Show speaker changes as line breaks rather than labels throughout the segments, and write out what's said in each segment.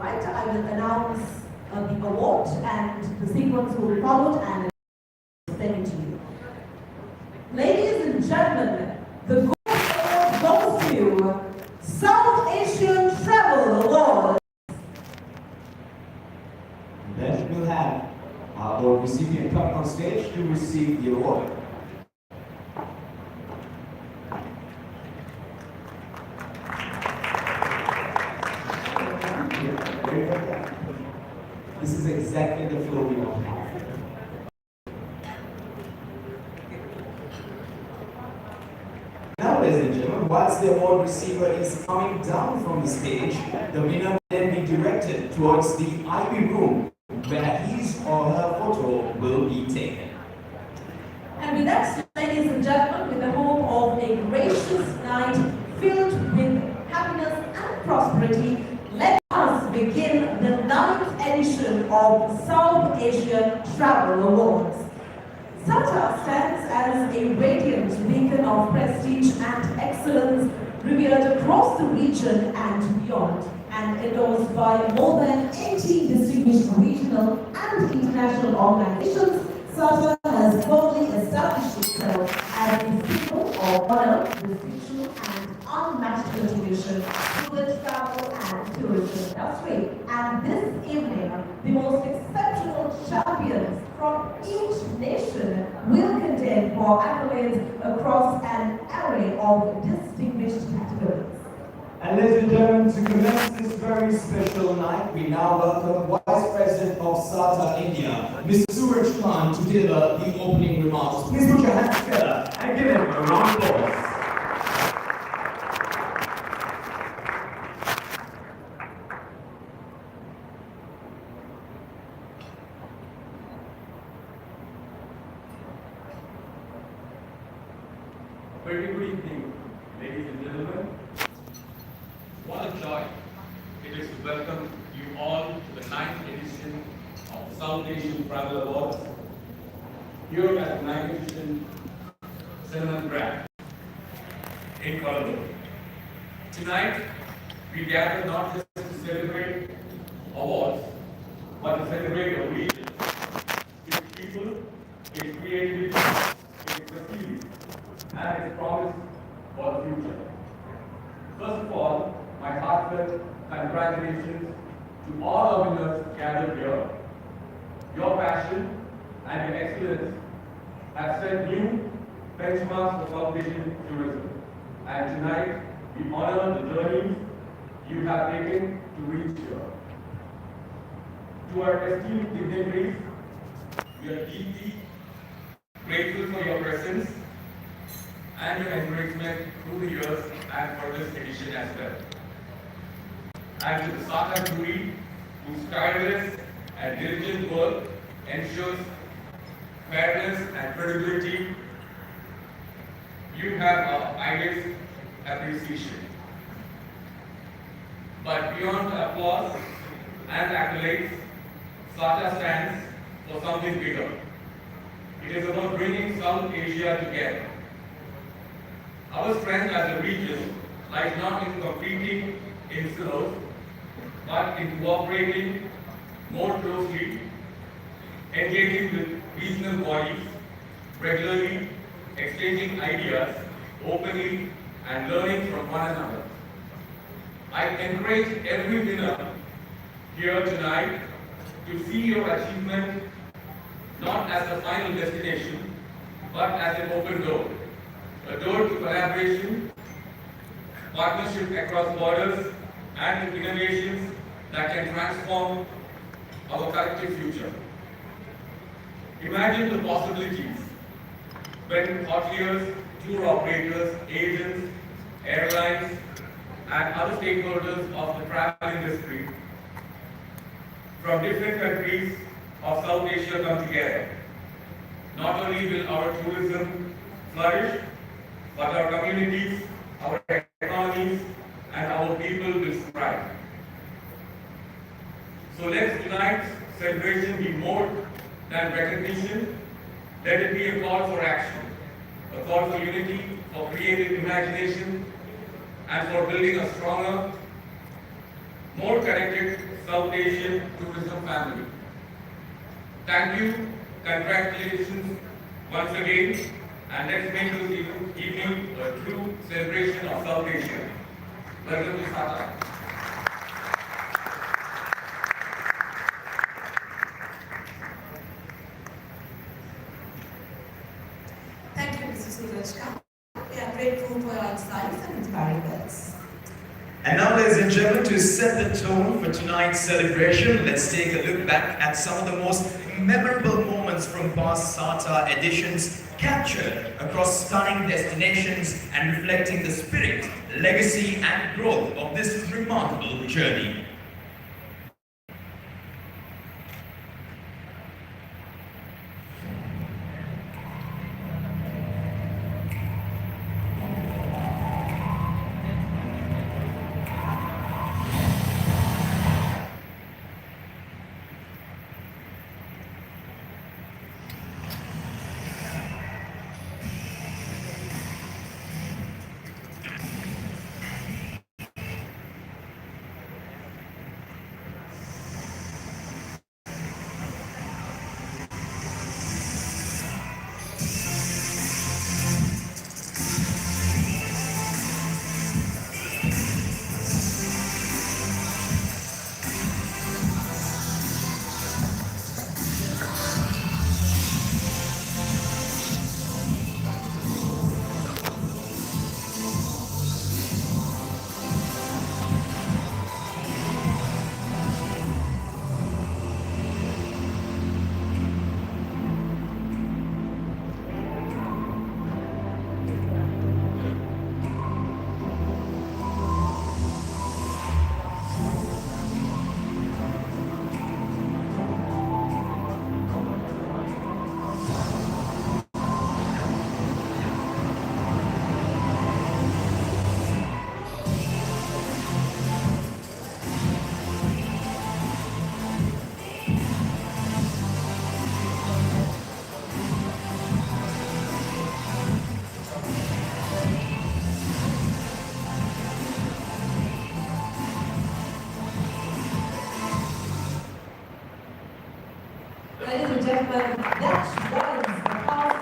right, I will announce the award and the sequence will be followed and send it to you. Ladies and gentlemen, the gold award goes to South Asian Travel Award.
Then we'll have our recipient come on stage to receive the award. This is exactly the flow we want to have. Now, ladies and gentlemen, whilst the award receiver is coming down from the stage, the winner will then be directed towards the IP room where his or her photo will be taken.
And with that, ladies and gentlemen, with the hope of a gracious night filled with happiness and prosperity, let us begin the 9th edition of South Asian Travel Awards. SATA stands as a radiant beacon of prestige and excellence revered across the region and beyond, and endorsed by more than 80 distinguished regional and international organizations. SATA has firmly established itself as a symbol of honor, distinction, and unmatched contribution to the travel and tourism industry. And this evening, the most exceptional champions from each nation will contend for accolades across an array of distinguished categories.
And ladies and gentlemen, to commence this very special night, we now welcome Vice President of SATA India, Mr. Suraj Khan, to deliver the opening remarks. Please put your hands together and give him a round of applause.
Very good evening, ladies and gentlemen. What a joy it is to welcome you all to the 9th edition of the South Asian Travel Awards here at the 9th edition Cinnamon Grand in Colombo. Tonight, we gather not just to celebrate awards, but to celebrate a region, its people, its creativity, its prestige, and its promise for the future. First of all, my heartfelt congratulations to all our winners gathered here. Your passion and your excellence have set new benchmarks for South Asian tourism. And tonight, we honor the journeys you have taken to reach here. To our esteemed dignitaries, we are deeply grateful for your presence and your encouragement through the years and for this edition as well. And to the SATA jury, whose tireless and diligent work ensures fairness and credibility, you have our highest appreciation. But beyond applause and accolades, SATA stands for something bigger. It is about bringing South Asia together. Our strength as a region lies not in competing in silos, but in cooperating more closely, engaging with regional bodies, regularly exchanging ideas openly, and learning from one another. I encourage every winner here tonight to see your achievement not as the final destination, but as an open door. A door to collaboration, partnership across borders, and to innovations that can transform our collective future. Imagine the possibilities when hoteliers, tour operators, agents, airlines, and other stakeholders of the travel industry from different countries of South Asia come together. Not only will our tourism flourish, but our communities, our economies, and our people will thrive. So let tonight's celebration be more than recognition. Let it be a call for action, a call for unity, for creative imagination, and for building a stronger, more connected South Asian tourism family. Thank you, congratulations once again, and let's make this evening a true celebration of South Asia. Welcome to SATA.
Thank you, Mr. Surajka. We are grateful for your insights and inspiring words.
And now, ladies and gentlemen, to set the tone for tonight's celebration, let's take a look back at some of the most memorable moments from past SATA editions, captured across stunning destinations and reflecting the spirit, legacy and growth of this remarkable journey.
Ladies and gentlemen, that was the past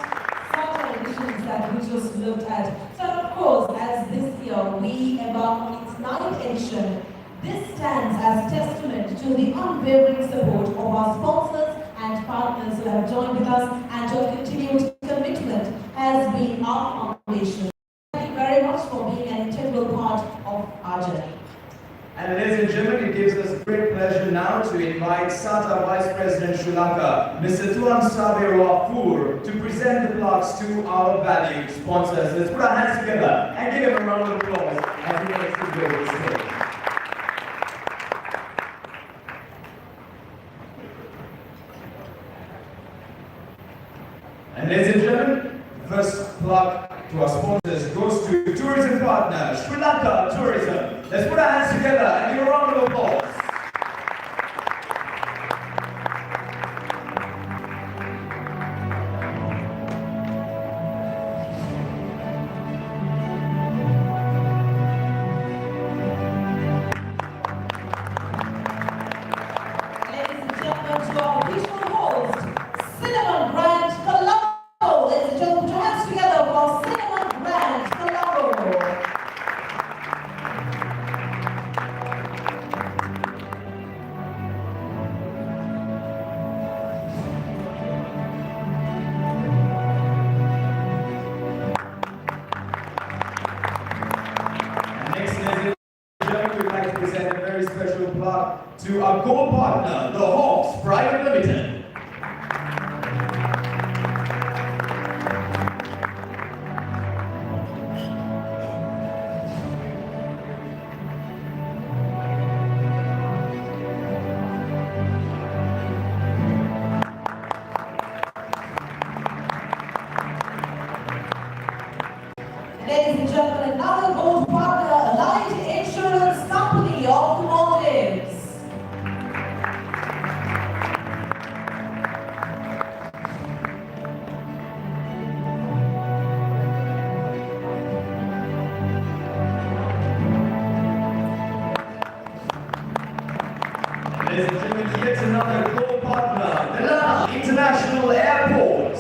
SATA editions that we just looked at. So of course, as this year we embark on its 9th edition, this stands as testament to the unwavering support of our sponsors and partners who have joined with us, and your continued commitment has been our foundation. Thank you very much for being an integral part of our journey.
And ladies and gentlemen, it gives us great pleasure now to invite SATA Vice President Sri Lanka, Mr. Tuan Sabir to present the plaques to our valued sponsors. Let's put our hands together and give him a round of applause as he makes his way to the stage. And ladies and gentlemen, the first plaque to our sponsors goes to tourism partner, Sri Lanka Tourism. Let's put our hands together and give a round of applause.
Ladies and gentlemen, to our official host, Cinnamon Grant Colombo. Ladies and gentlemen, put your hands together for Cinnamon Grant Colombo.
To our co-partner, the Hawks Private Limited.
Ladies and gentlemen, another gold partner, Allied Insurance Company of Maldives.
Ladies and gentlemen, yet another core partner, Gala International Airport.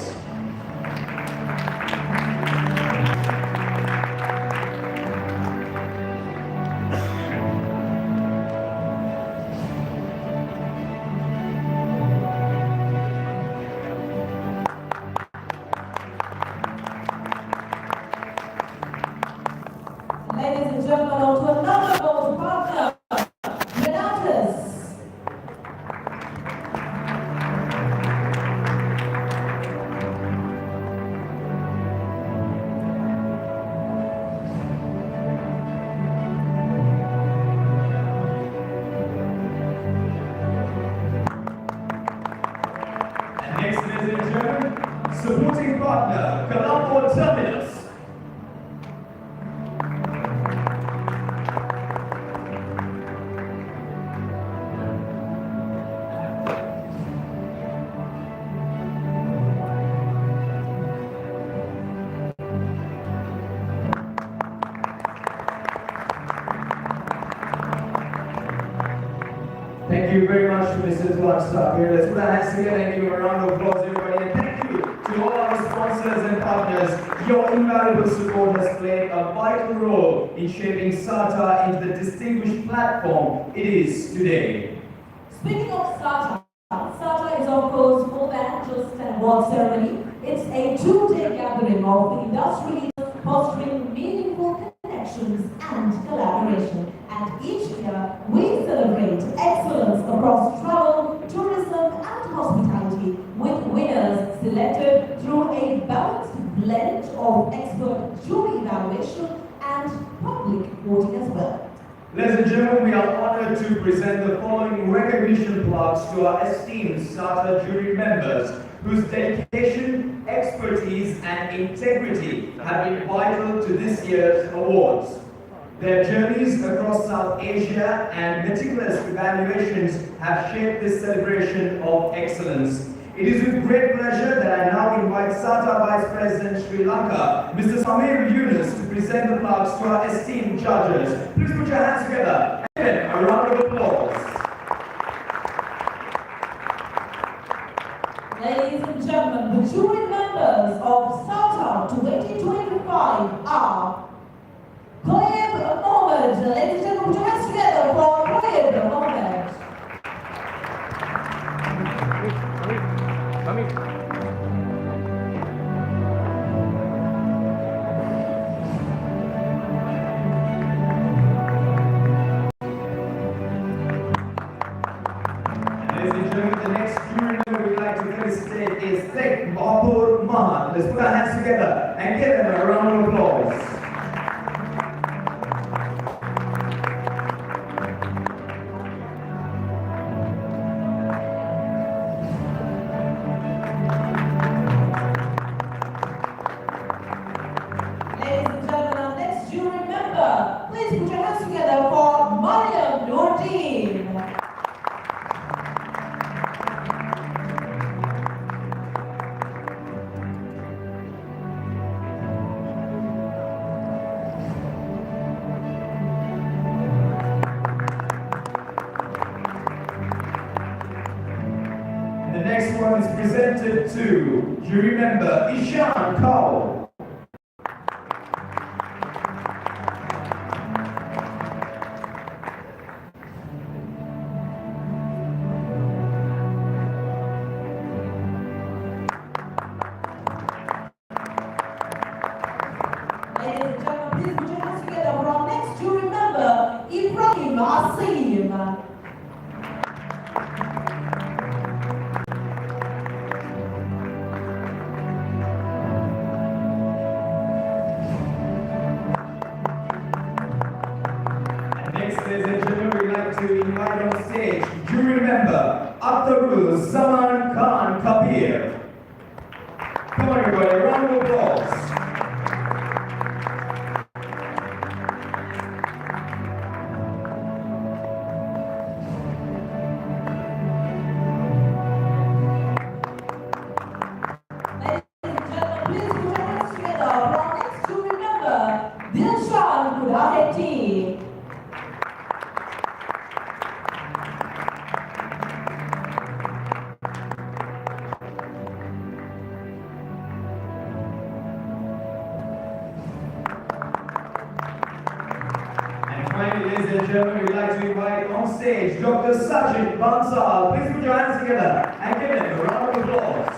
Ladies and gentlemen, on to another gold partner, Renatus.
And next, ladies and gentlemen, supporting partner, Colombo Terminus. Thank you very much to Mr. Duan here. Let's put our hands together and give a round of applause, everybody. And thank you to all our sponsors and partners. Your invaluable support has played a vital role in shaping SATA into the distinguished platform it is today.
Speaking of SATA, SATA is of course more than just an award ceremony. It's a two-day gathering of the industry leaders fostering meaningful connections and collaboration. And each year, we celebrate excellence across travel, tourism and hospitality with winners selected through a balanced blend of expert jury evaluation and public voting as well.
Ladies and gentlemen, we are honored to present the following recognition plaques to our esteemed SATA jury members whose dedication, expertise and integrity have been vital to this year's awards. Their journeys across South Asia and meticulous evaluations have shaped this celebration of excellence. It is with great pleasure that I now invite SATA Vice President Sri Lanka, Mr. Samir Yunus, to present the plaques to our esteemed judges. Please put your hands together and give a round of applause.
Ladies and gentlemen, the jury members of SATA 2025 are Claib Mohammed. Ladies and gentlemen, put your hands together for Claib Mohammed.
Ladies and gentlemen, the next jury member we'd like to felicitate is Sheikh Bahapur Mahat. Let's put our hands together and give them a round of applause.
Ladies and gentlemen, our next jury member, please put your hands together for Mariam Nordin.
The next one is presented to jury member Ishan Kaur.
Ladies and gentlemen, please put your hands together for our next jury member, Ibrahim Asim.
Next, ladies and gentlemen, we'd like to invite on stage jury member Akhtarul Zaman Khan Kabir. Come on, everybody, a round of applause.
Ladies and gentlemen, please put your hands together for our next jury member, Dilshan Kudaheti.
gentlemen, we'd like to invite on stage Dr. Sachin Bansal. Please put your hands together and give him a round of applause.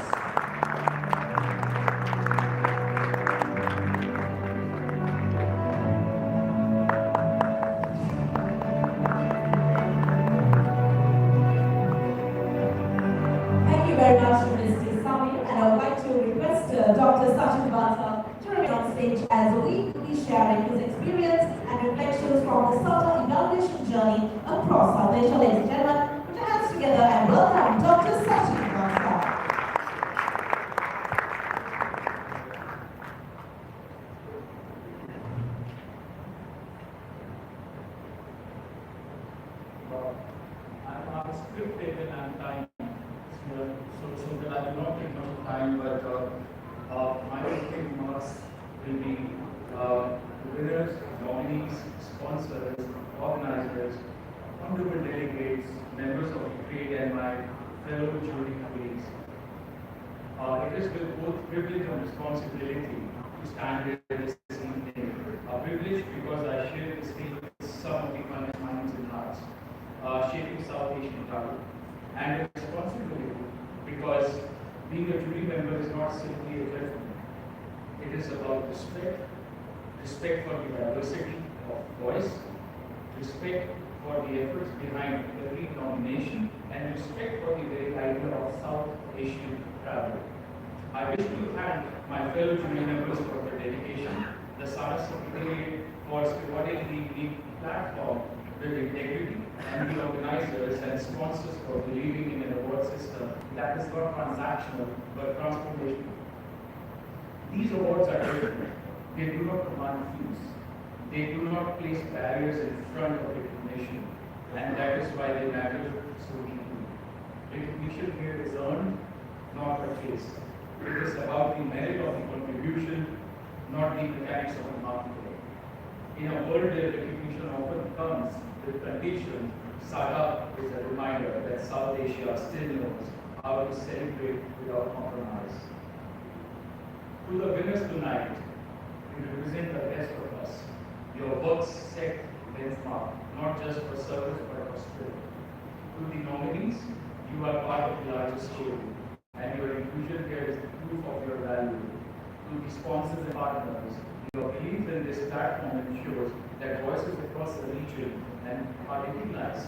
Thank you very much, Mr. Sami, and I would like to request Dr. Sachin Bansal to remain on stage as we will be sharing his experience and reflections from the SATA evaluation journey across South Asia. Ladies and gentlemen, put your hands together and welcome Dr. Sachin Bansal.
I'm scripted and I'm time, so that I will not take much time, but my opening remarks will be winners, nominees, sponsors, organizers, honorable delegates, members of the trade and my fellow jury colleagues. It is with both privilege and responsibility to stand here this evening. A privilege because I share the stage with some of the finest minds and hearts, shaping South Asian travel, and a responsibility because being a jury member is not simply a judgment. It is about respect, respect for the diversity of voice, respect for the efforts behind every nomination, and respect for the very idea of South Asian travel. I wish to thank my fellow jury members for their dedication, the SATA Secretariat for providing the unique platform with integrity, and the organizers and sponsors for believing in an award system that is not transactional but transformational. These awards are different. They do not command fees. They do not place barriers in front of recognition, and that is why they matter so deeply. Recognition here is earned, not purchased. It is about the merit of the contribution, not the mechanics of the marketing. In a world where recognition often comes with conditions, SATA is a reminder that South Asia still knows how to celebrate without compromise. To the winners tonight, you represent the best of us. Your work set benchmark, not just for service but for spirit. To the nominees, you are part of the larger story, and your inclusion here is proof of your value. To the sponsors and partners, your belief in this platform ensures that voices across the region are recognized,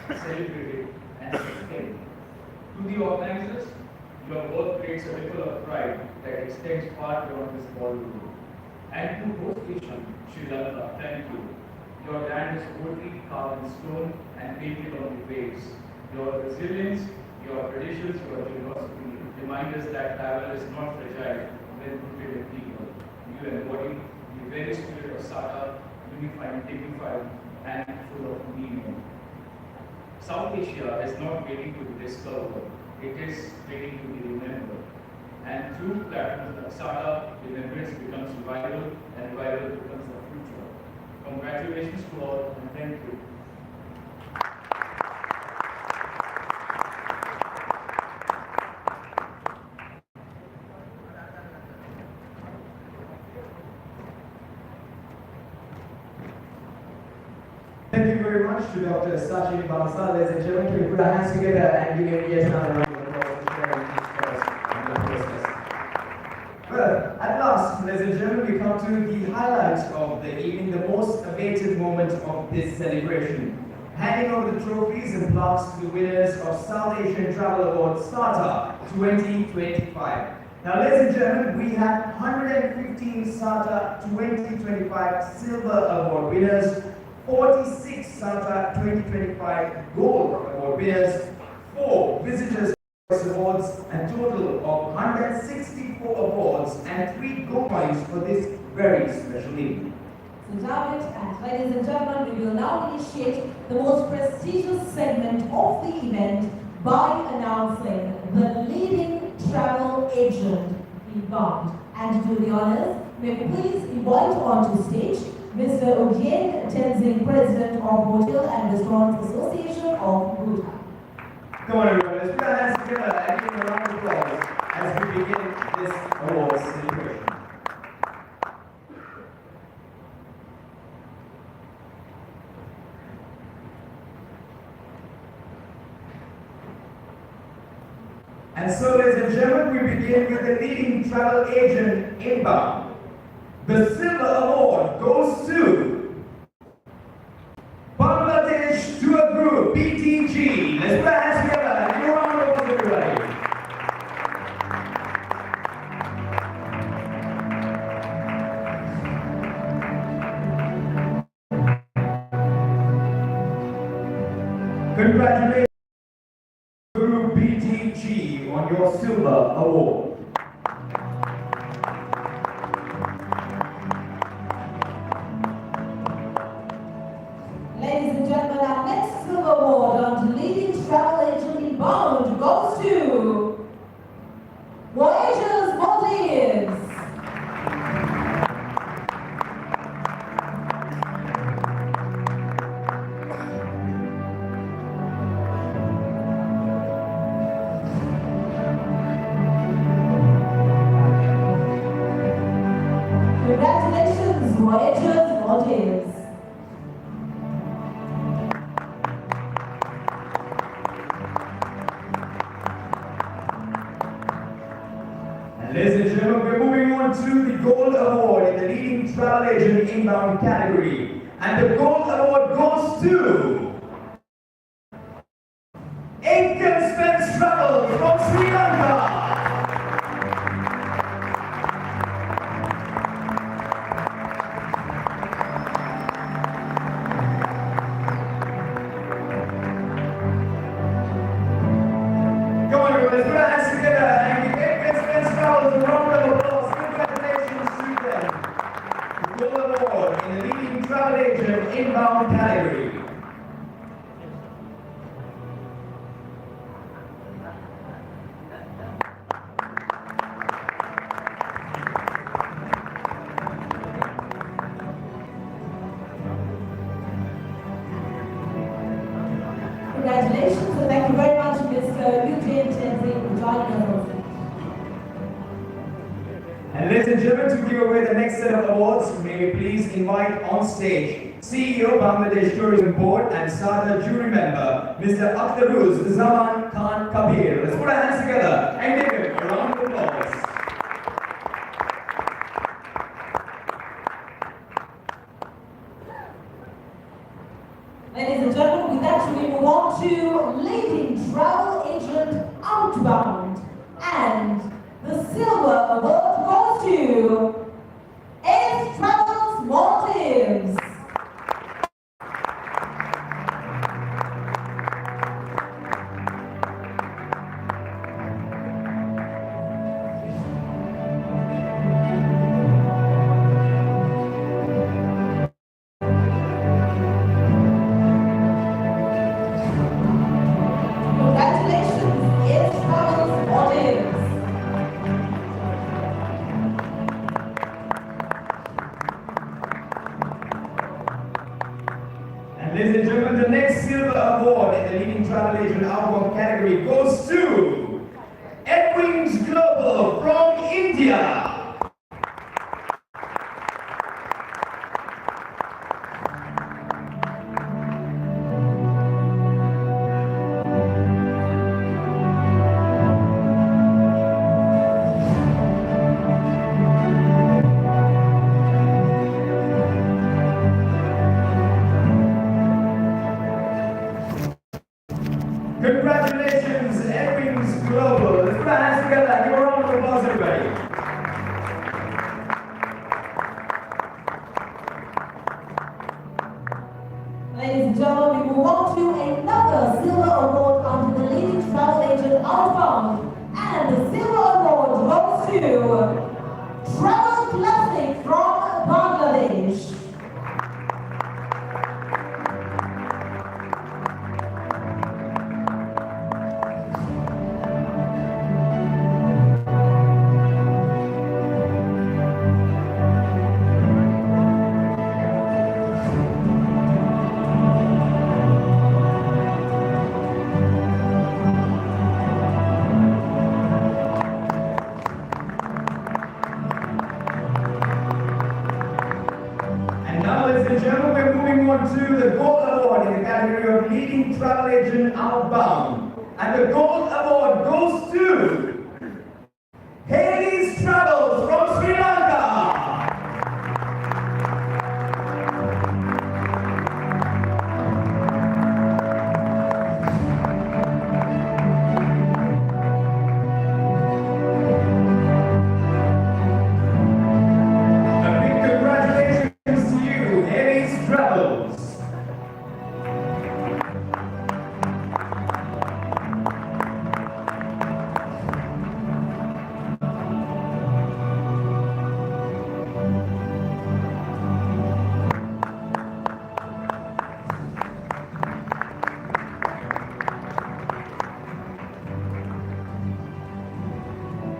celebrated, and sustained. To the organizers, your work creates a ripple of pride that extends far beyond this ballroom. And to host nation, Sri Lanka, thank you. Your land is boldly carved in stone and painted on the waves. Your resilience, your traditions, your generosity remind us that travel is not fragile when rooted in people. You embody the very spirit of SATA, unified, dignified, and full of meaning. South Asia is not waiting to be discovered, it is waiting to be remembered. And through platforms like SATA, remembrance becomes revival, and revival becomes the future. Congratulations to all, and thank you.
Thank you very much to Dr. Sachin Bansal. Ladies and gentlemen, can we put our hands together and give him yet another round of applause for sharing his thoughts on the process. Well, at last, ladies and gentlemen, we come to the highlight of the evening, the most awaited moment of this celebration. Handing over the trophies and plaques to the winners of South Asian Travel Award SATA 2025. Now, ladies and gentlemen, we have 115 SATA 2025 Silver Award winners, 46 SATA 2025 Gold Award winners, 4 Visitors Awards, and total of 164 awards and 3 gold coins for this very special evening.
So, David, and ladies and gentlemen, we will now initiate the most prestigious segment of the event by announcing the leading travel agent involved. And to do the honors, may we please invite onto stage Mr. Ugyen Tenzing, President of Hotel and Restaurant Association of Bhutan.
Come on, everyone, let's put our hands together and give them a round of applause as we begin this awards celebration. And so, ladies and gentlemen, we begin with the leading travel agent inbound. The silver award goes to Bangladesh Tour Group, BTG. Let's put our hands together and give a round of applause, everybody. Congratulations, Group BTG, on your silver award.
Ladies and gentlemen, our next silver award on leading travel agent inbound goes to Voyagers Maldives. Congratulations, Voyagers Maldives.
Ladies and gentlemen, we're moving on to the Gold Award in the leading travel agent inbound category. And the Gold Award goes to Income Spence Travel from Sri Lanka. Come on, everyone, let's put our hands together and give Income Spence Travel a round of applause. Congratulations to them. The Gold Award in the leading travel agent inbound category.
Congratulations and thank you very much, Mr. Eugene Tenzing, for joining us.
And ladies and gentlemen, to give away the next set of awards, may we please invite on stage CEO Bangladesh Tourism Board and SADA jury member, Mr. Akhtaruz Zaman Khan Kabir. Let's put our hands together and give him a round of applause.
Ladies and gentlemen, with that we move on to leading travel agent outbound. And the silver award goes to Ace Travels Maldives. Congratulations, Ace Travels Maldives.
And ladies and gentlemen, the next silver award in the leading travel agent outbound category goes to Edwins Global from India. Congratulations, Edwins Global. Let's put our hands together and give a round of applause, everybody.
Ladies and gentlemen, we move on to another silver award under the leading travel agent outbound. And the silver award goes to Travel Classic from Bangladesh.
And now, ladies and gentlemen, we're moving on to the Gold Award in the category of leading travel agent outbound. And the gold award goes to Haley's Travels from Sri Lanka. A big congratulations to you, Haley's Travels.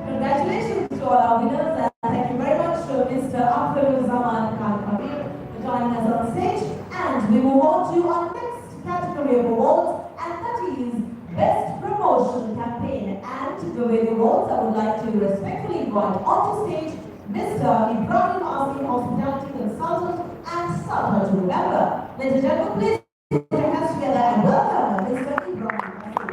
Congratulations to all our winners and thank you very much to Mr. Akhil Zaman Khan Kabir for joining us on stage. And we move on to our next category of awards, and that is Best Promotion Campaign. And to give away the awards, I would like to respectfully invite onto stage Mr. Ibrahim Asim, Hospitality Consultant and Sata to remember. Ladies and gentlemen, please put your hands together and welcome Mr. Ibrahim Asim.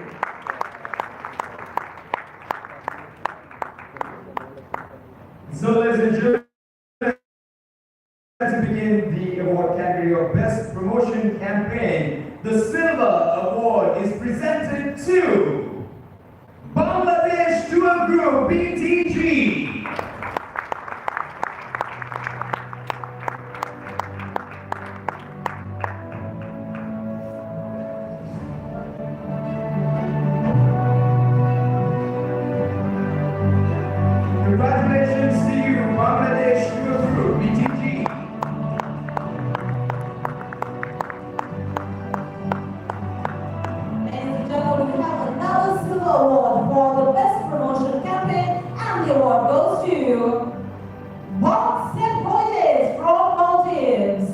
So, ladies and gentlemen, to begin the award category of Best Promotion Campaign, the Silver Award is presented to Bangladesh Tour Group BTG. Congratulations to you, Bangladesh Tour Group BTG.
Ladies and gentlemen, we have another silver award for the best promotion campaign, and the award goes to Box Step Holidays from Maldives.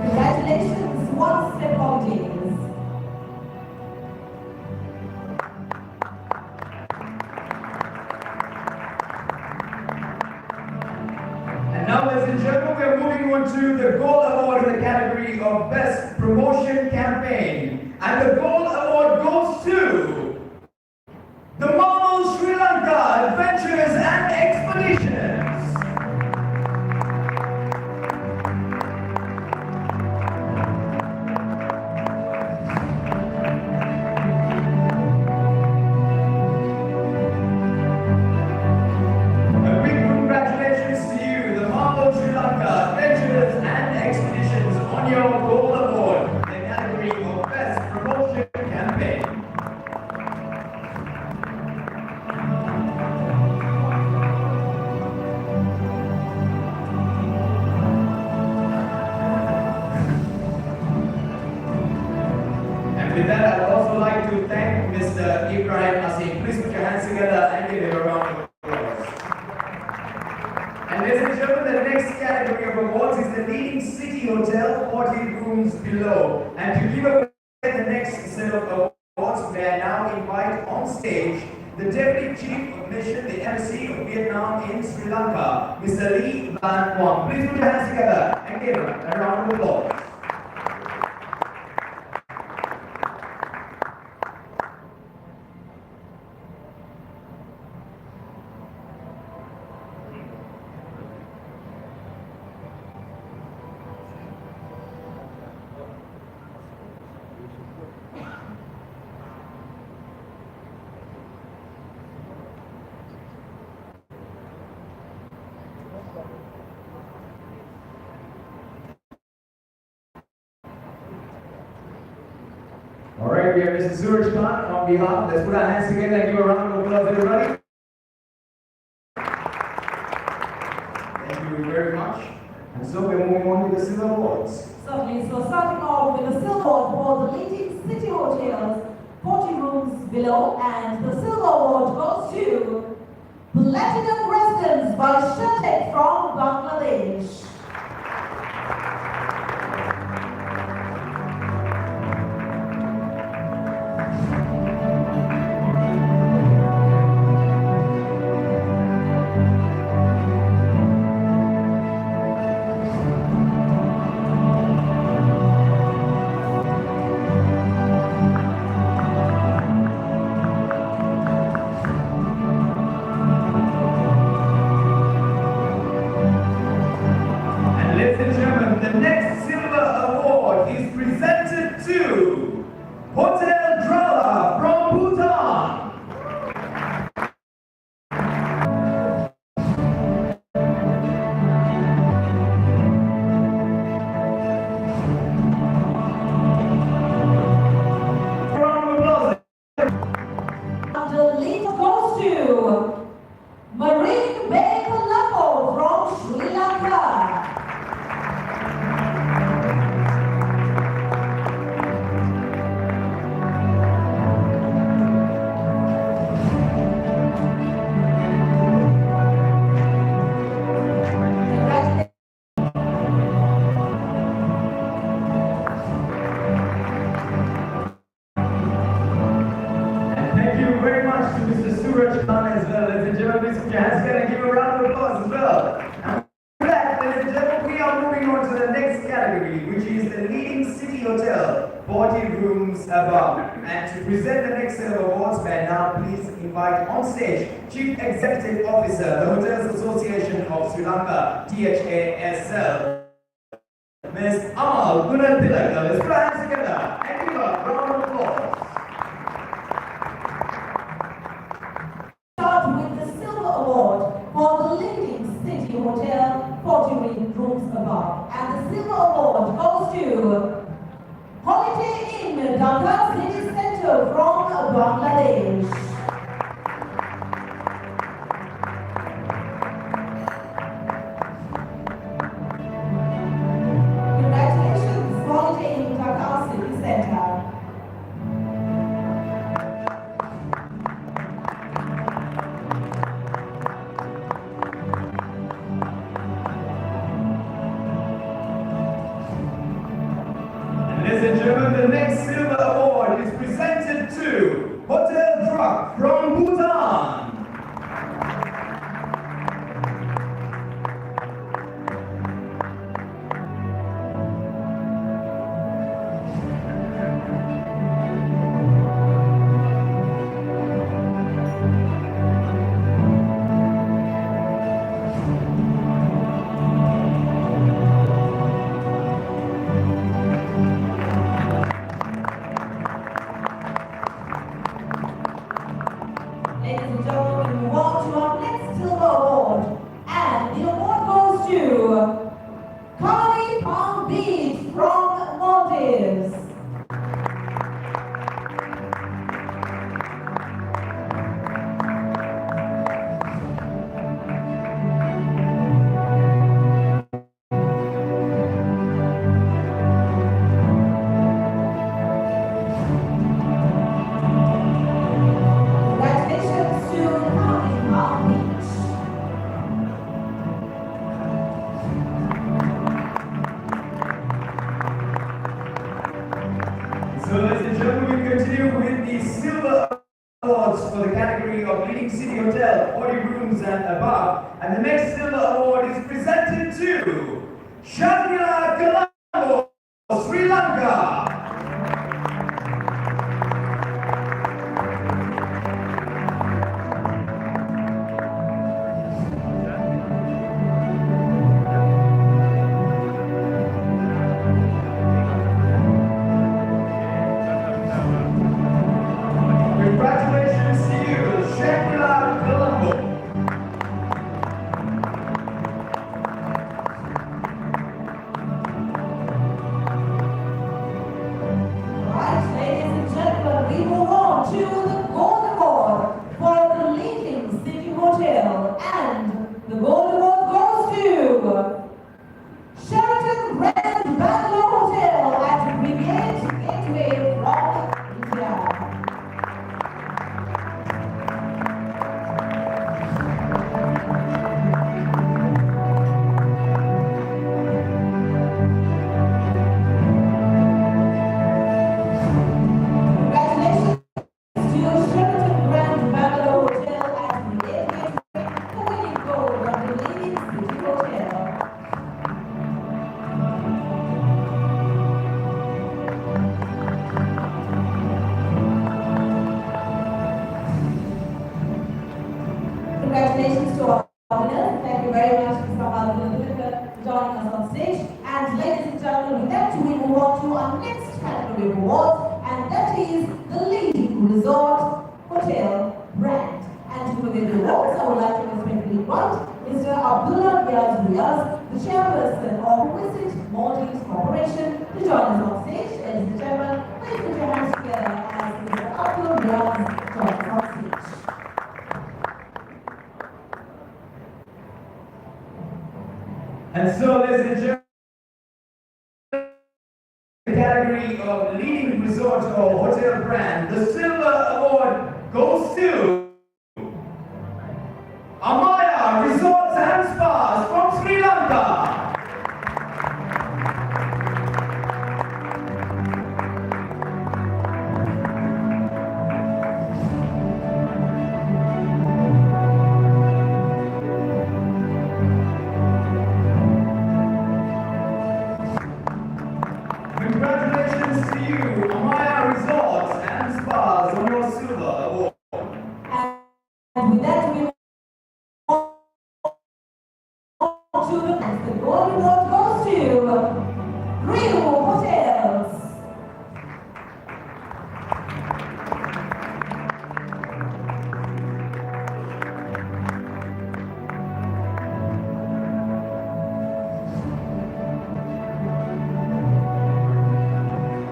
Congratulations, One Step Holidays.
And now, ladies and gentlemen, we are moving on to the Gold Award in the category of Best Promotion Campaign. And the Gold Award goes to the Marvel Sri Lanka Adventures and Expeditions. A big congratulations to you, the Marvel Sri Lanka Adventures and Expeditions, on your Gold Award in the category of Best Promotion Campaign. And with that, I would also like to thank Mr. Ibrahim Asim. Please put your hands together and give him a round of applause. And ladies and gentlemen, the next category of awards is the leading city hotel, 40 rooms below. And to give away the next set of awards, may I now invite on stage the Deputy Chief of Mission, the Embassy of Vietnam in Sri Lanka, Mr. Lee Van Wong. Please put your hands together and give him a round of applause. All right, we have Mr. Suraj Khan on behalf. Let's put our hands together and give a round of applause, everybody. Thank you very much. And so we're moving on to the Silver Awards.
Certainly, so starting off with the silver award for the leading city hotels, 40 rooms below, and the silver award goes to Platinum Residence by Shatek from Bangladesh.
And ladies and gentlemen, the next silver award is presented to Hotel Gala from Bhutan. Round of applause.
The lead goes to Marine Bay Colombo from Sri Lanka. Congratulations.
And thank you very much to Mr. Suraj Khan as well. Ladies and gentlemen, please put your hands together and give a round of applause as well. And with that, ladies and gentlemen, we are moving on to the next category, which is the leading city hotel, 40 rooms above. And to present the next set of awards, may I now please invite on stage Chief Executive Officer, the Hotels Association of Sri Lanka, THASL, Ms. Amal Gunatilaka. Let's put our hands together and give a round of applause.
Start with the Silver Award for the leading city hotel, 40 rooms above. And the Silver Award goes to Holiday Inn, Dhaka City Center from Bangladesh. Congratulations, Holiday Inn, Dhaka City Center.
Ladies and gentlemen, the next silver award is presented to Hotel Truck from Bhutan.
Ladies and gentlemen, we move on to our next silver award. And the award goes to Kali Palm Beach from Maldives. Congratulations to Kali Palm Beach.
So, ladies and gentlemen, we continue with the silver awards for the category of leading city hotel, 40 rooms and above. And the next silver award is presented to Gala, Sri Lanka. Congratulations to you, Shangri-La Colombo.
Right, ladies and gentlemen, we move on to the Gold Award for the leading city hotel. And the Gold Award goes to Sheraton Grand Bangalore Hotel at Brigade Gateway from India. Congratulations. Resort Hotel brand. And to begin the awards, I would like to respectfully invite Mr. Abdullah Riaz, the chairperson of Visit Maldives Corporation, to join us on stage. Ladies and gentlemen, please put your hands together as Mr. Abdullah Riaz joins us on stage.
And so, ladies and gentlemen, the category of leading resort or hotel brand, the silver award goes to Amaya Resorts and Spas from Sri Lanka. Congratulations to you, Amaya Resorts and Spas, on your silver award.
And with that, we move on to the gold award goes to Rio Hotels.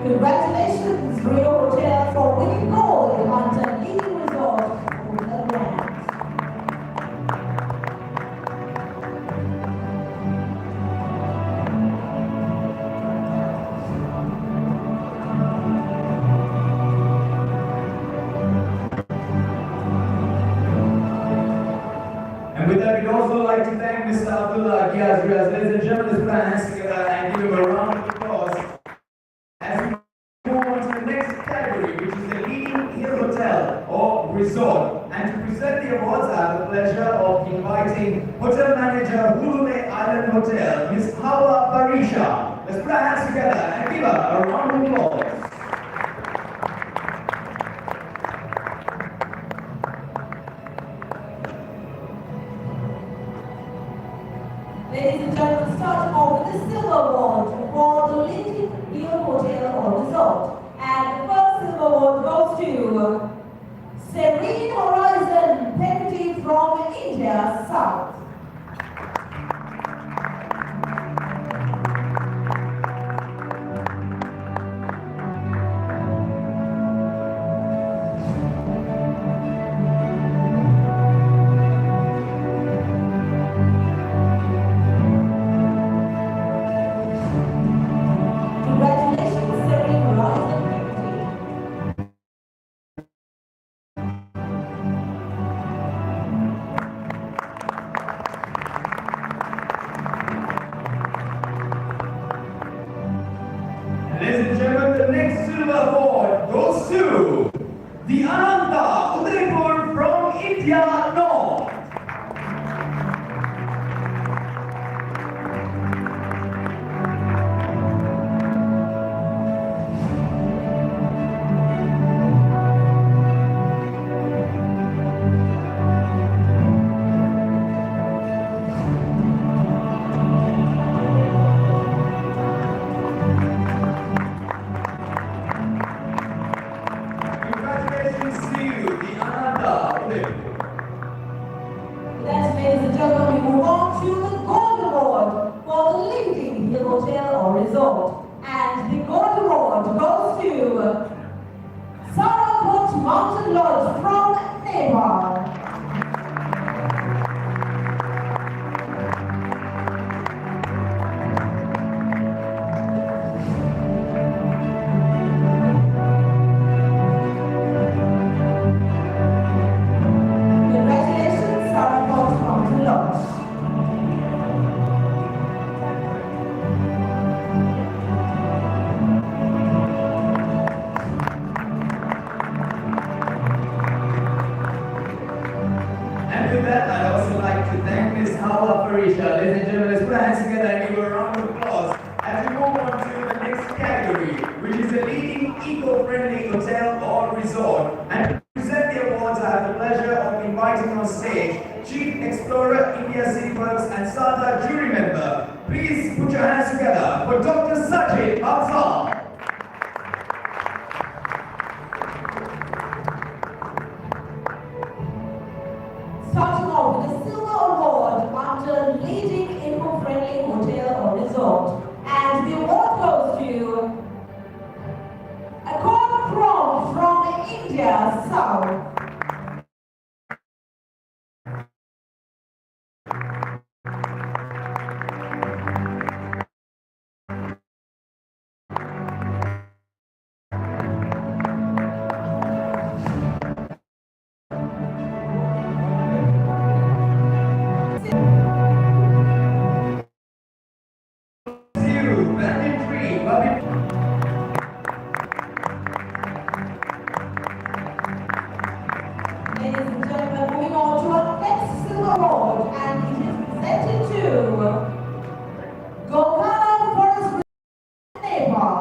Congratulations, Rio Hotel, for winning gold under leading resort hotel brand.
And with that, we'd also like to thank Mr. Abdullah Riaz. Ladies and gentlemen, let's put our hands together and give him a round of applause as we move on to the next category, which is the leading hill hotel or resort. And to present the awards, I have the pleasure of inviting Hotel Manager Hulume Island Hotel, Ms. Hawa Parisha. Let's put our hands together and give her a round of applause.
Ladies and gentlemen, starting off with the Silver Award for the leading hill hotel or resort. And the first Silver Award goes to Serene Horizon, Deputy from India South. Congratulations, Serene Horizon, Deputy.
Ladies and gentlemen, the next silver award goes to the Ananta Udaipur from India North. Congratulations to you, the Ananta Udaipur.
That's, ladies and gentlemen, we move on to the Gold Award for the leading hill hotel or resort. And the Gold Award goes to Sarakot Mountain Lodge from Nepal. Congratulations, Sarakot Mountain Lodge. South.
Zero, bandit three, bandit.
Ladies and gentlemen, moving on to our next silver award, and it is presented to Gala Forest Nepal.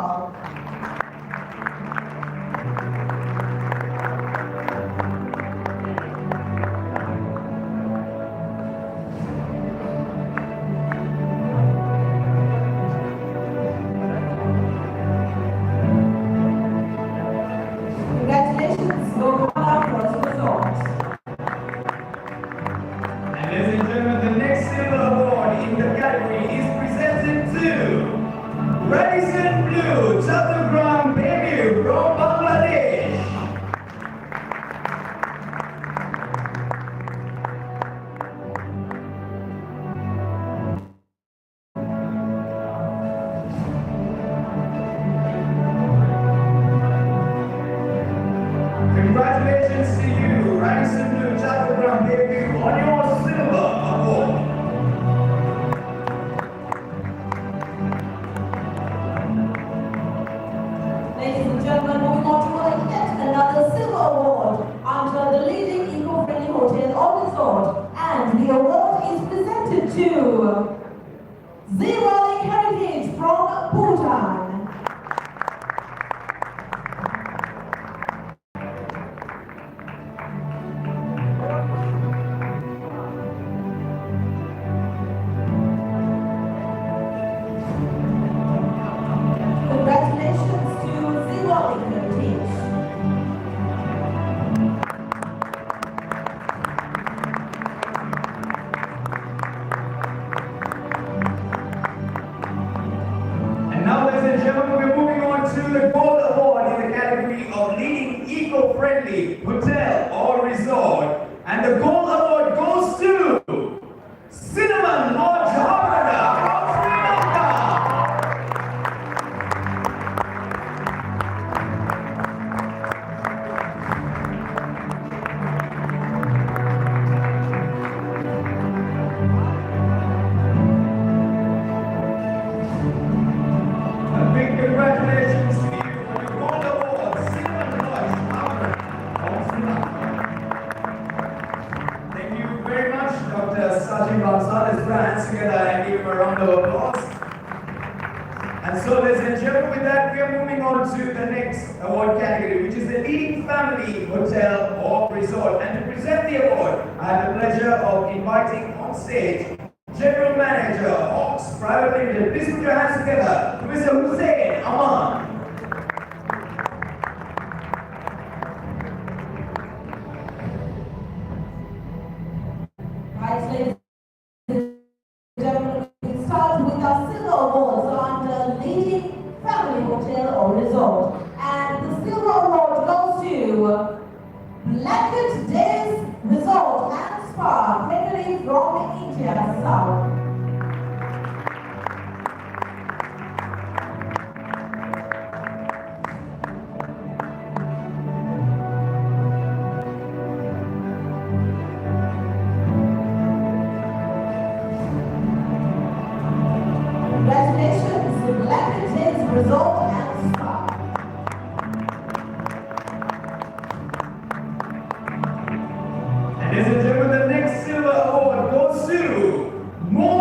Congratulations, Gala Forest Resort.
And ladies and gentlemen, the next silver award in the category is presented to Radisson Blue Chattogram Baby from Bangladesh. Congratulations to you, Radisson Blue Chattogram Baby, on your silver award.
Ladies and gentlemen, moving on to yet another silver award under the leading eco-friendly hotel or resort, and the award is presented to Zero Heritage from Bhutan. Congratulations to Zero Heritage.
And now, ladies and gentlemen, we're moving on to the Gold Award in the category of leading eco-friendly hotel or resort. And the Gold Award goes to Cinnamon Lodge Harada from Sri Lanka. A big congratulations to you on your Gold Award, Cinnamon Lodge Harada from Sri Lanka. Thank you very much, Dr. Sajid Bansal. Let's put our hands together and give him a round of applause. And so, ladies and gentlemen, with that, we are moving on to the next award category, which is the leading family hotel or resort. And to present the award, I have the pleasure of inviting on stage General Manager, Hawks Private Limited. Please put your hands together to Mr. Hussein Aman.
Right, ladies and gentlemen, we start with our silver awards under leading family hotel or resort. And the silver award goes to Blanket Days Resort and Spa, Gregory from India, South. Congratulations, Blanket Days Resort and Spa.
And ladies and gentlemen, the next silver award goes to Mo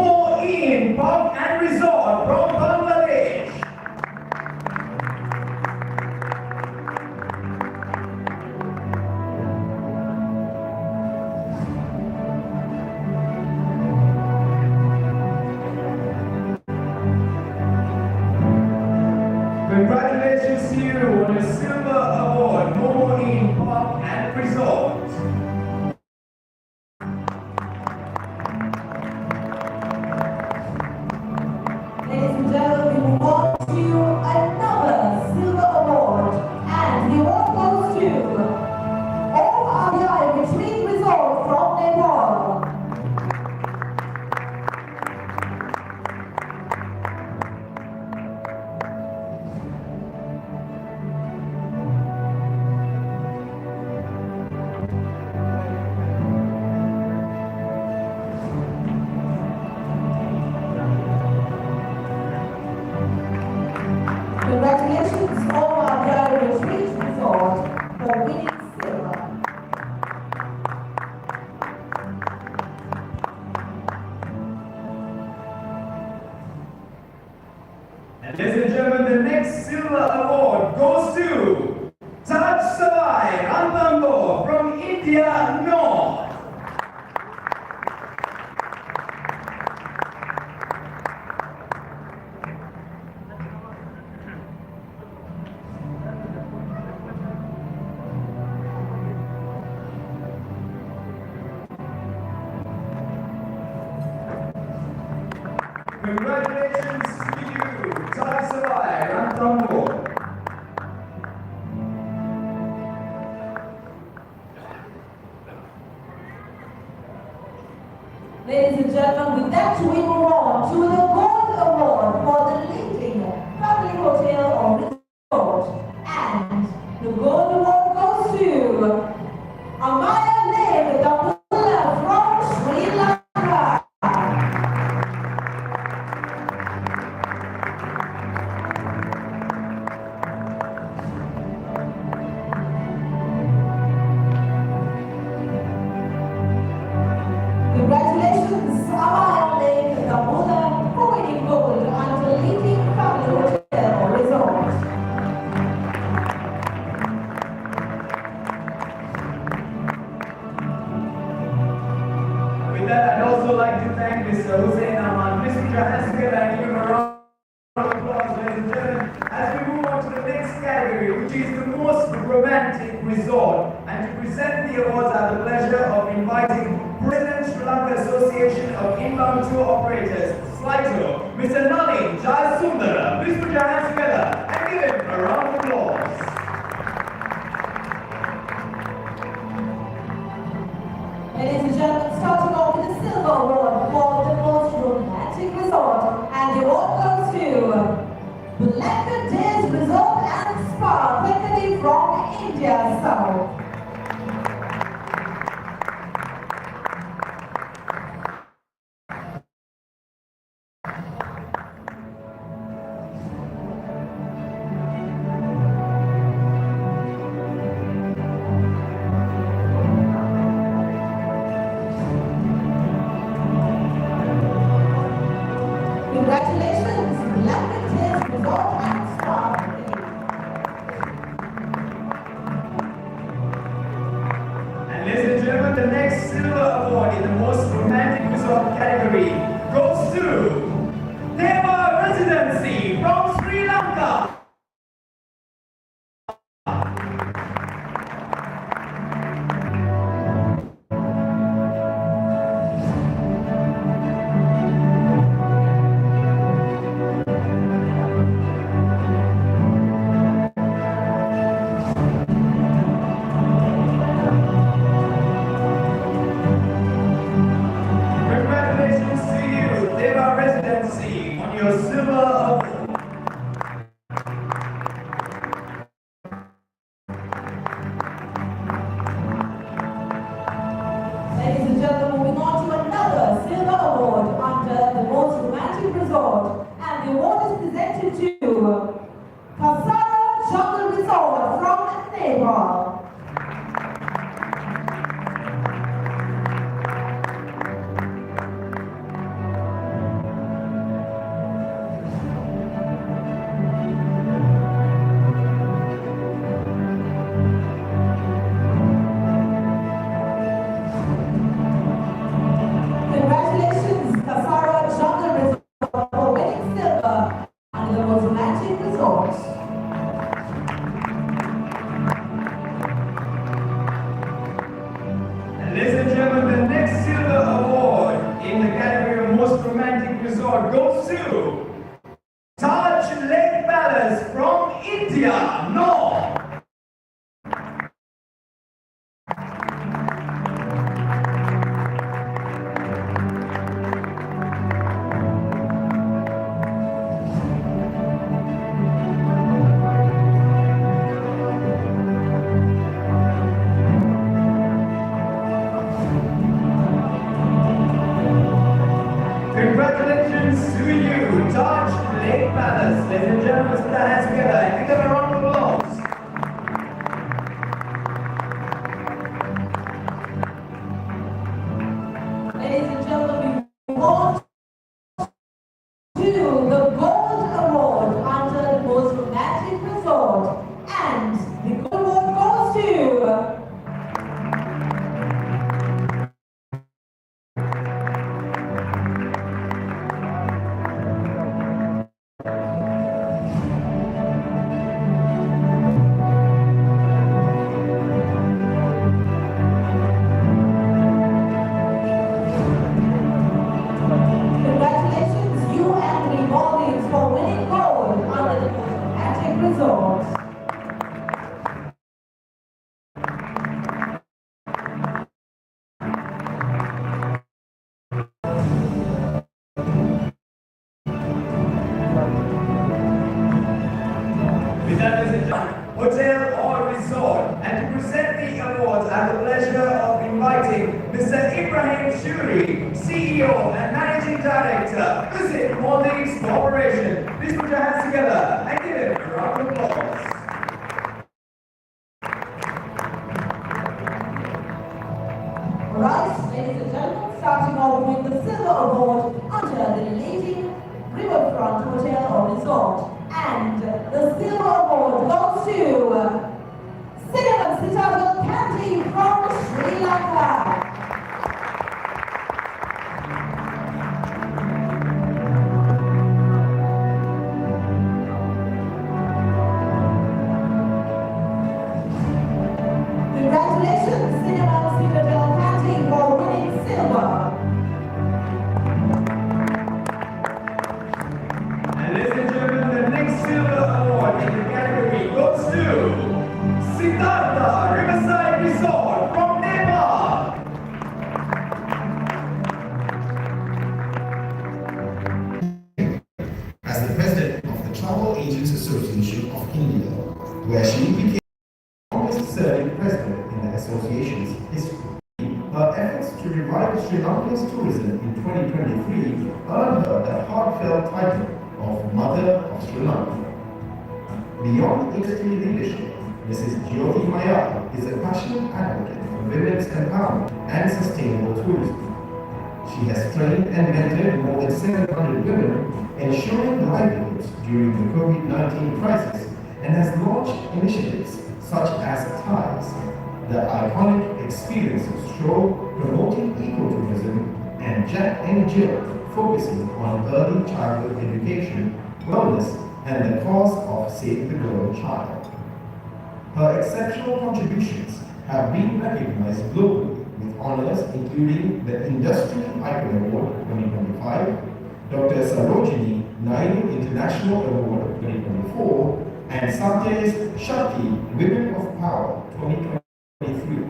Congratulations to you, Taj Savai, Rantambo.
Ladies and gentlemen, with that we move on to the Gold Award for the leading public hotel or resort. And the Gold Award goes to Amaya Dev Damula from Sri Lanka. Congratulations, Amaya Dev Damula, for winning gold under leading public hotel or resort.
With that, I'd also like to thank Mr. Hussein Ahmad. Please put your hands together and give him a round of applause, ladies and gentlemen, as we move on to the next category, which is the most romantic resort. And to present the awards, I have the pleasure of inviting President Sri Lanka Association of Inbound Tour Operators, SLITO, Mr. Nalin Jayasundara. Please put your hands together and give him a round of applause.
Ladies and gentlemen, starting off with the Silver Award for the most romantic resort, and the award goes to Blacker Days Resort and Spa, Pekadi from India South. Congratulations, Blacker Days Resort and Spa, Pekadi.
And ladies and gentlemen, the next silver award in the most romantic resort category goes to Deva Residency from Sri Lanka. Congratulations to you, Deva Residency, on your silver award.
Ladies and gentlemen, moving on to another Silver Award under the most romantic resort, and the award is presented to Kasara Jungle Resort from Nepal. Congratulations, Kasara Jungle Resort, for winning silver under the most romantic resort.
And ladies and gentlemen, the next silver award in the category of most romantic resort goes to Taj Lake Palace from India. No. Congratulations to you, Awards, I have the pleasure of inviting Mr. Ibrahim Shuri, CEO and Managing Director, Visit Maldives Corporation. Please put your hands together and give him a round of applause.
Alright, ladies and gentlemen, starting off with the Silver Award under the leading Riverfront Hotel or Resort. And the Silver Award goes to Cinnamon Citadel Candy from Sri Lanka. Congratulations, Cinnamon Citadel Candy, for winning silver.
And ladies and gentlemen, the next silver award in the category goes to Siddhartha Riverside Resort from Nepal.
As the president of the Travel Agents Association of India, where she became the longest serving president in the association's history. Her efforts to revive Sri Lanka's tourism in 2023 earned her the heartfelt title of Mother of Sri Lanka. Beyond industry leadership, Mrs. Jyoti Mayar is a passionate advocate for women's empowerment and sustainable tourism. She has trained and mentored more than 700 women, ensuring livelihoods during the COVID-19 crisis, and has launched initiatives such as TIES, the iconic experiences show promoting ecotourism, and Jack and Jill, focusing on early childhood education, wellness, and the cause of Save the Girl Child. Her exceptional contributions have been recognized globally with honors including the Industry Icon Award 2025, Dr. Sarojini Naidu International Award 2024, and Satya's Shakti Women of Power 2023,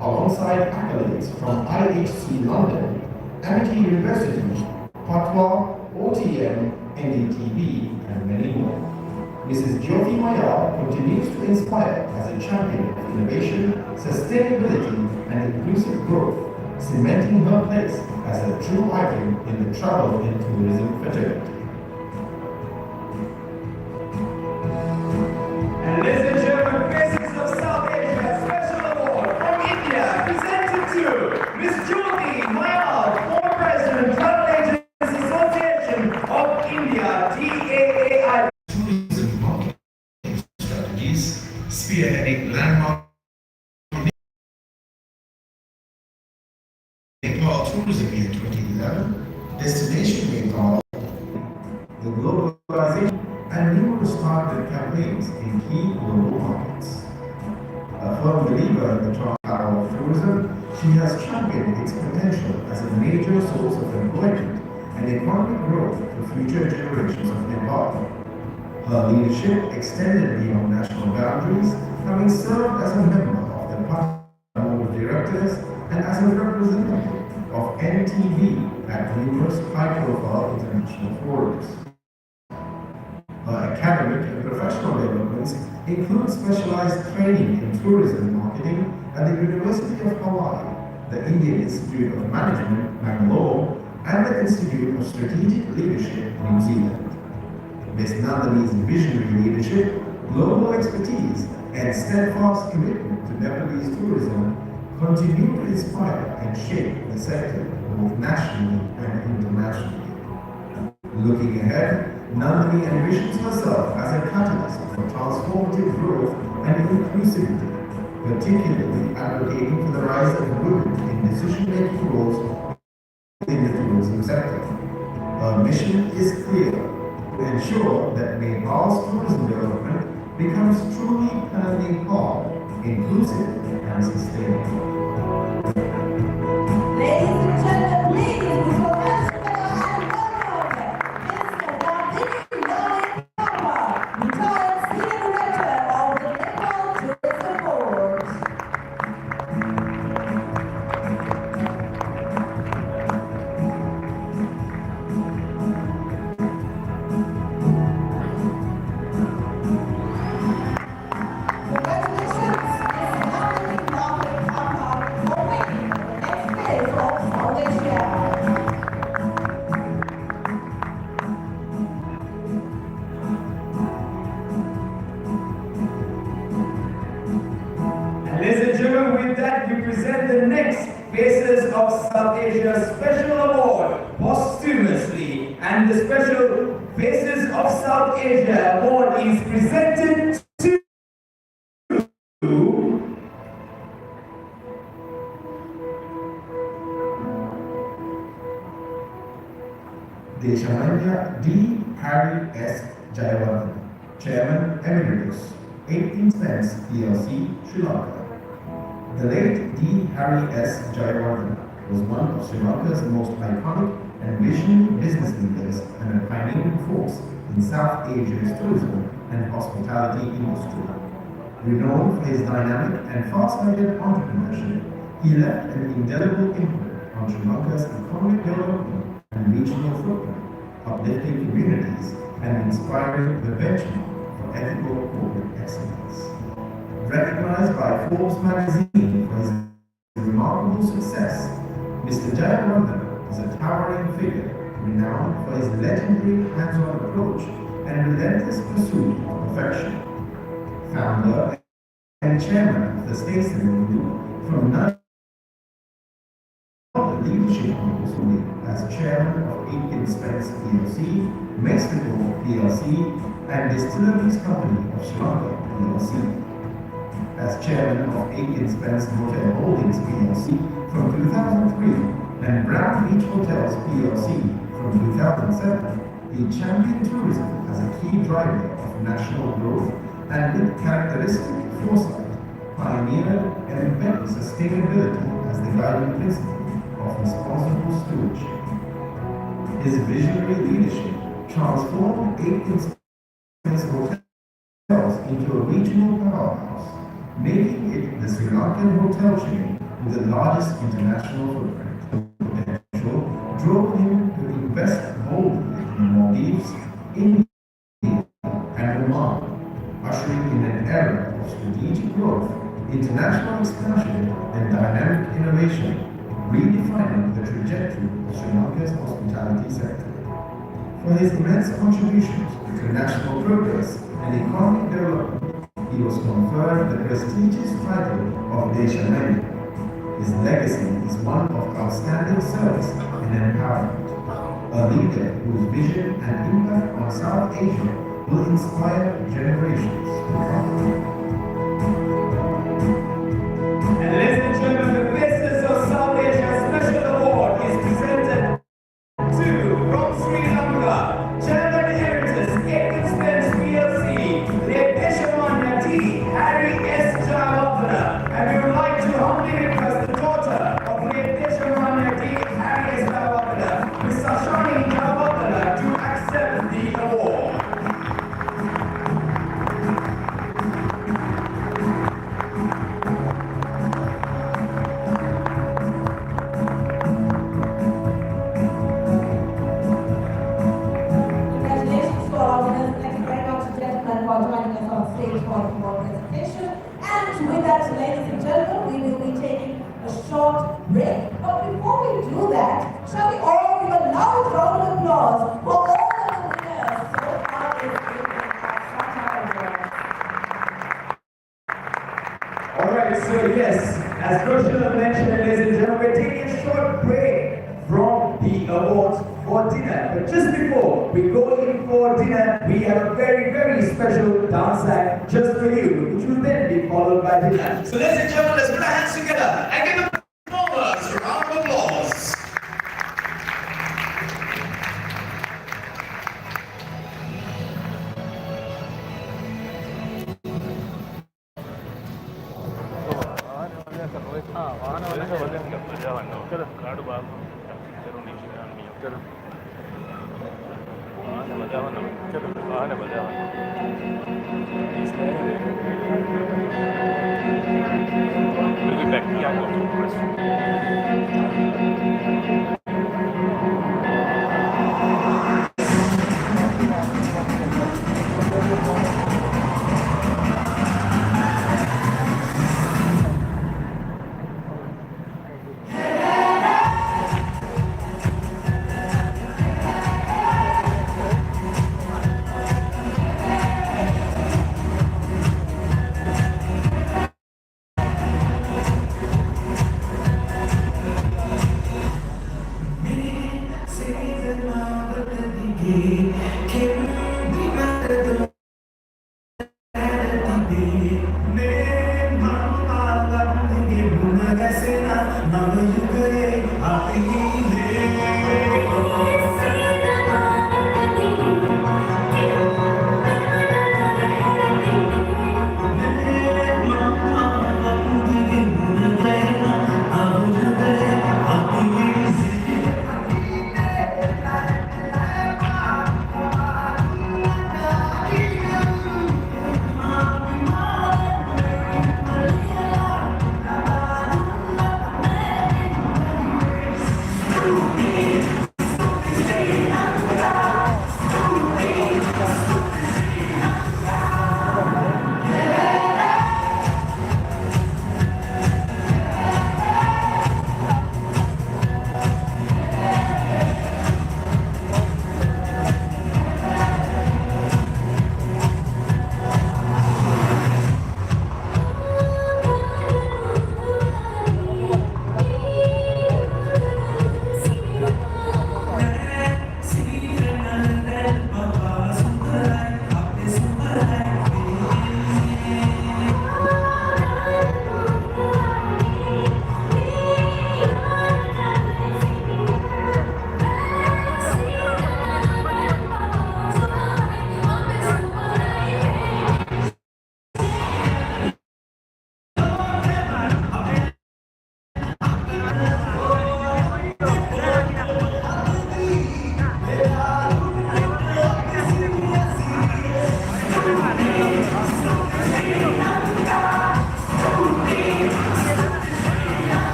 alongside accolades from IHC London, Amity University, Patwa, OTM, NDTV, and many more. Mrs. Jyoti Mayar continues to inspire as a champion of innovation, sustainability, and inclusive growth, cementing her place as a true icon in the travel and tourism fraternity.
And ladies and gentlemen, Faces of South Asia Special Award from India, presented to Ms. Jyoti Mayar, former President, Travel Agents Association of India, TAAI.
Tourism marketing strategies, spearheading landmark Nepal Tourism Year 2011, Destination Nepal, the globalization, and numerous targeted campaigns in key global markets. A firm believer in the power of tourism, she has championed its potential as a major source of employment and economic growth for future generations of Nepal. Her leadership extended beyond national boundaries, having served as a member of the board of directors and as a representative of NTV at numerous high-profile international forums. Her academic and professional developments include specialized training in tourism marketing at the University of Hawaii, the Indian Institute of Management, Bangalore, and the Institute of Strategic Leadership, New Zealand. Ms. Nandini's visionary leadership, global expertise, and steadfast commitment to Nepalese tourism continue to inspire and shape the sector both nationally and internationally. Looking ahead, Nandini envisions herself as a catalyst for transformative growth and inclusivity, particularly advocating for the rise of women in decision-making roles in the tourism sector. Her mission is clear: to ensure that Nepal's tourism development becomes truly pan-Nepal, inclusive and sustainable.
Ladies and gentlemen, please put your hands together and welcome Mr. Nandini Papa, retired Senior Director of the Nepal Tourism Board. Congratulations, Ms. Nandini Papa.
that, we present the next Faces of South Asia Special Award posthumously. And the Special Faces of South Asia Award is presented to Deshamanya D. Harry S. Jayawardena, Chairman Emeritus, 18 Spence PLC, Sri Lanka. The late D. Harry S. Jayawardena was one of Sri Lanka's most iconic and visionary business leaders and a pioneering force in South Asia's tourism and hospitality industry. Renowned for his dynamic and fast-minded entrepreneurship, he left an indelible imprint on Sri Lanka's economic development and regional footprint, uplifting communities and inspiring the benchmark for ethical corporate excellence. Recognized by Forbes magazine for his remarkable success, Mr. Jayawardena is a towering figure renowned for his legendary hands-on approach and relentless pursuit of perfection. Founder and chairman of the Statesman Group from the leadership company as chairman of Aiken Spence PLC, Mexico PLC, and Distilleries Company of Sri Lanka PLC. As chairman of Aiken Spence Hotel Holdings PLC from 2003 and Brown Beach Hotels PLC from 2007, he championed tourism as a key driver of national growth and with characteristic foresight, pioneered and embedded sustainability as the guiding principle of responsible stewardship. His visionary leadership transformed Aiken Spence Hotels into a regional powerhouse, making it the Sri Lankan hotel chain with the largest international footprint. Potential drove him to invest boldly in the Maldives, India, and Oman, ushering in an era of strategic growth, international expansion, and dynamic innovation, redefining the trajectory of Sri Lanka's hospitality sector. For his immense contributions to national progress and economic development, he was conferred the prestigious title of Deshamanya. His legacy is one of outstanding service and empowerment, a leader whose vision and impact on South Asia will inspire generations to come. And ladies and gentlemen, the Faces of South Asia Special Award is presented to, from Sri Lanka, Chairman Emeritus, Aiken Spence PLC, late Deshamanya D. Harry S. Jayawardena, and we would like to humbly request the daughter of late Deshamanya D. Harry S. Jayawardena, Ms. Sashani Jayawardena, to accept the award.
Congratulations to our winners. Thank you very much, gentlemen, for joining us on stage for the award presentation. And with that, ladies and gentlemen, we will be taking a short break. But before we do that, shall we all give a loud round of applause for all of the winners so far this evening at Santa Awards.
Alright, so yes, as Roshana mentioned, ladies and gentlemen, we're taking a short break from the awards for dinner. But just before we go in for dinner, we have a very, very special dance act just for you, which will then be followed by dinner. So ladies and gentlemen, let's put our hands together and give the performers a round of applause.
We'll be back. Yeah, go to the restaurant.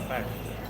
fact.